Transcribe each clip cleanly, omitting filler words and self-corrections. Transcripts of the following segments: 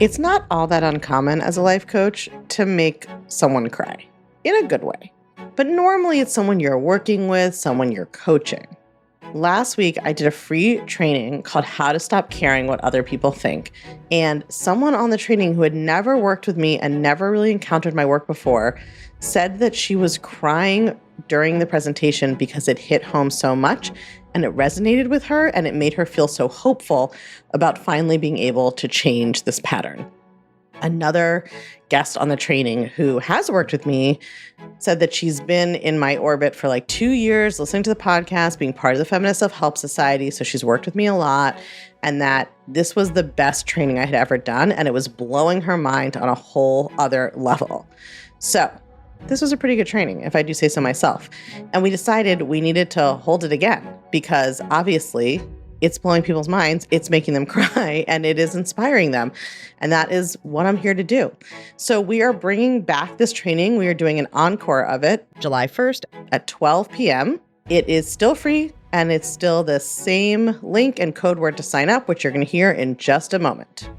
It's not all that uncommon as a life coach to make someone cry, in a good way. But normally it's someone you're working with, someone you're coaching. Last week, I did a free training called How to Stop Caring What Other People Think. And someone on the training who had never worked with me and never really encountered my work before said that she was crying during the presentation because it hit home so much and it resonated with her and it made her feel so hopeful about finally being able to change this pattern. Another guest on the training who has worked with me said that she's been in my orbit for like 2 years, listening to the podcast, being part of the Feminist Self-Help Society. So she's worked with me a lot, and that this was the best training I had ever done. And it was blowing her mind on a whole other level. So this was a pretty good training, if I do say so myself. And we decided we needed to hold it again because obviously it's blowing people's minds, it's making them cry, and it is inspiring them. And that is what I'm here to do. So we are bringing back this training. We are doing an encore of it July 1st at 12 p.m. It is still free, and it's still the same link and code word to sign up, which you're going to hear in just a moment.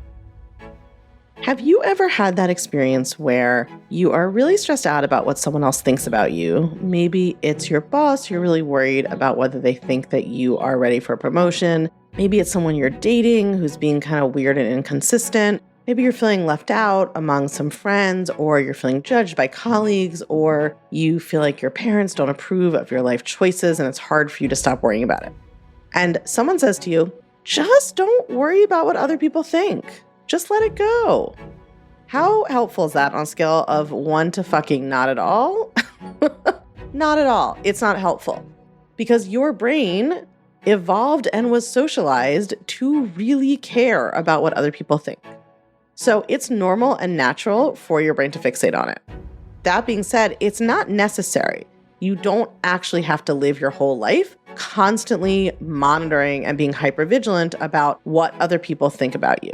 Have you ever had that experience where you are really stressed out about what someone else thinks about you? Maybe it's your boss, you're really worried about whether they think that you are ready for a promotion. Maybe it's someone you're dating who's being kind of weird and inconsistent. Maybe you're feeling left out among some friends, or you're feeling judged by colleagues, or you feel like your parents don't approve of your life choices and it's hard for you to stop worrying about it. And someone says to you, just don't worry about what other people think. Just let it go. How helpful is that on a scale of 1 to fucking not at all? Not at all. It's not helpful because your brain evolved and was socialized to really care about what other people think. So it's normal and natural for your brain to fixate on it. That being said, it's not necessary. You don't actually have to live your whole life constantly monitoring and being hypervigilant about what other people think about you.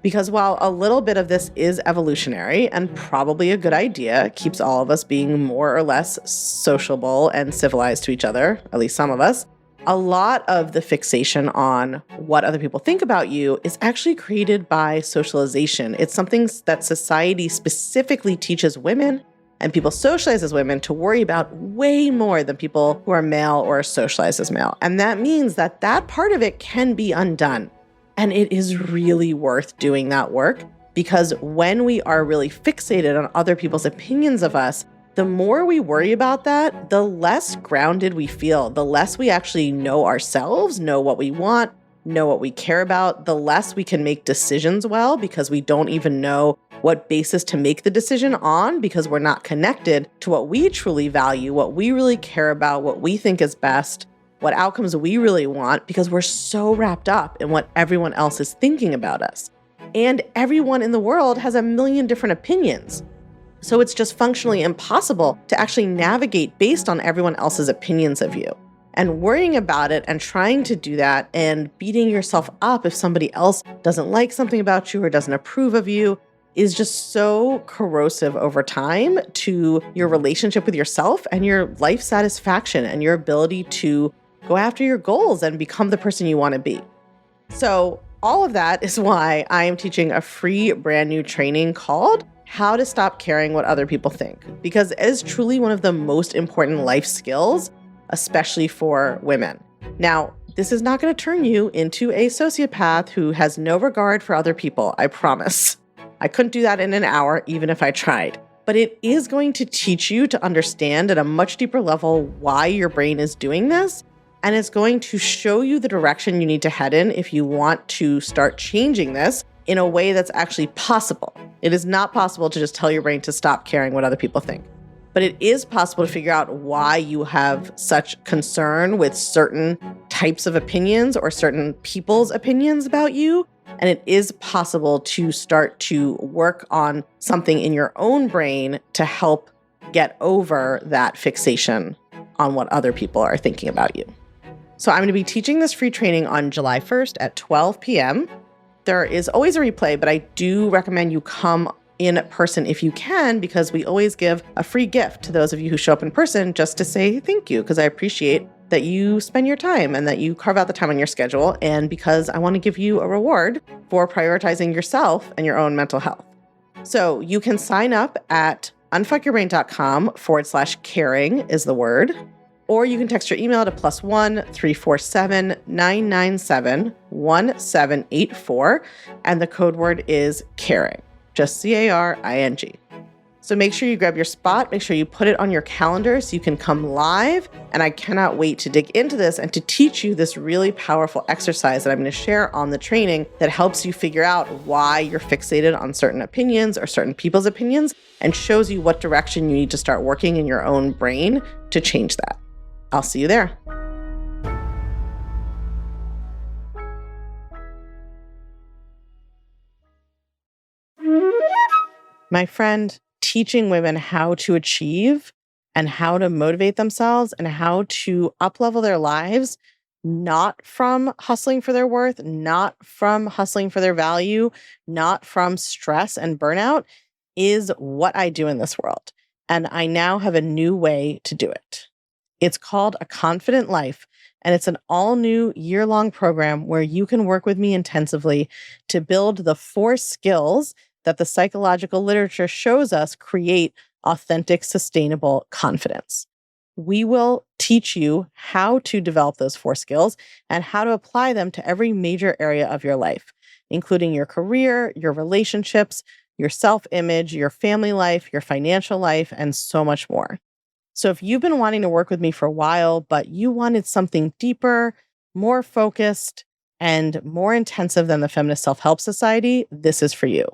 Because while a little bit of this is evolutionary and probably a good idea, keeps all of us being more or less sociable and civilized to each other, at least some of us, a lot of the fixation on what other people think about you is actually created by socialization. It's something that society specifically teaches women and people socialize as women to worry about way more than people who are male or socialized as male. And that means that that part of it can be undone. And it is really worth doing that work because when we are really fixated on other people's opinions of us, the more we worry about that, the less grounded we feel, the less we actually know ourselves, know what we want, know what we care about, the less we can make decisions well because we don't even know what basis to make the decision on because we're not connected to what we truly value, what we really care about, what we think is best, what outcomes we really want, because we're so wrapped up in what everyone else is thinking about us. And everyone in the world has a million different opinions. So it's just functionally impossible to actually navigate based on everyone else's opinions of you. And worrying about it and trying to do that and beating yourself up if somebody else doesn't like something about you or doesn't approve of you is just so corrosive over time to your relationship with yourself and your life satisfaction and your ability to go after your goals and become the person you want to be. So all of that is why I am teaching a free brand new training called How to Stop Caring What Other People Think, because it is truly one of the most important life skills, especially for women. Now, this is not going to turn you into a sociopath who has no regard for other people, I promise. I couldn't do that in an hour, even if I tried. But it is going to teach you to understand at a much deeper level why your brain is doing this. And it's going to show you the direction you need to head in if you want to start changing this in a way that's actually possible. It is not possible to just tell your brain to stop caring what other people think. But it is possible to figure out why you have such concern with certain types of opinions or certain people's opinions about you. And it is possible to start to work on something in your own brain to help get over that fixation on what other people are thinking about you. So I'm going to be teaching this free training on July 1st at 12 p.m. There is always a replay, but I do recommend you come in person if you can, because we always give a free gift to those of you who show up in person just to say thank you, because I appreciate that you spend your time and that you carve out the time on your schedule, and because I want to give you a reward for prioritizing yourself and your own mental health. So you can sign up at unfuckyourbrain.com/caring is the word, or you can text your email to +1 347 997 1784, and the code word is caring, just CARING. So make sure you grab your spot, make sure you put it on your calendar so you can come live. And I cannot wait to dig into this and to teach you this really powerful exercise that I'm going to share on the training that helps you figure out why you're fixated on certain opinions or certain people's opinions, and shows you what direction you need to start working in your own brain to change that. I'll see you there. My friend, teaching women how to achieve and how to motivate themselves and how to up-level their lives, not from hustling for their worth, not from hustling for their value, not from stress and burnout, is what I do in this world. And I now have a new way to do it. It's called A Confident Life, and it's an all-new year-long program where you can work with me intensively to build the 4 skills that the psychological literature shows us create authentic, sustainable confidence. We will teach you how to develop those 4 skills and how to apply them to every major area of your life, including your career, your relationships, your self-image, your family life, your financial life, and so much more. So if you've been wanting to work with me for a while, but you wanted something deeper, more focused, and more intensive than the Feminist Self-Help Society, this is for you.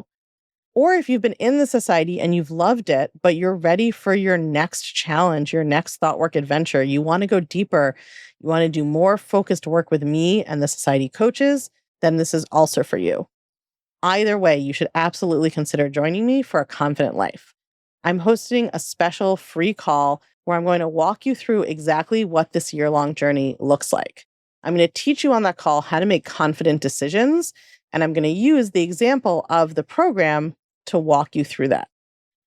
Or if you've been in the society and you've loved it, but you're ready for your next challenge, your next thought work adventure, you want to go deeper, you want to do more focused work with me and the society coaches, then this is also for you. Either way, you should absolutely consider joining me for A Confident Life. I'm hosting a special free call where I'm going to walk you through exactly what this year-long journey looks like. I'm going to teach you on that call how to make confident decisions, and I'm going to use the example of the program to walk you through that.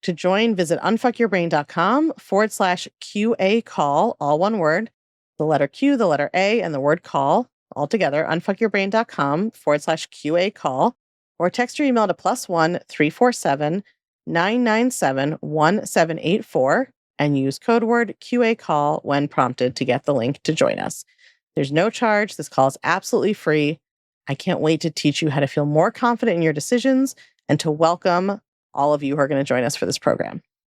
To join, visit unfuckyourbrain.com/QA call, all one word, the letter Q, the letter A, and the word call, all together, unfuckyourbrain.com/QA call, or text your email to +1 347 997 1784 and use code word QA call when prompted to get the link to join us. There's no charge. This call is absolutely free. I can't wait to teach you how to feel more confident in your decisions and to welcome all of you who are going to join us for this program.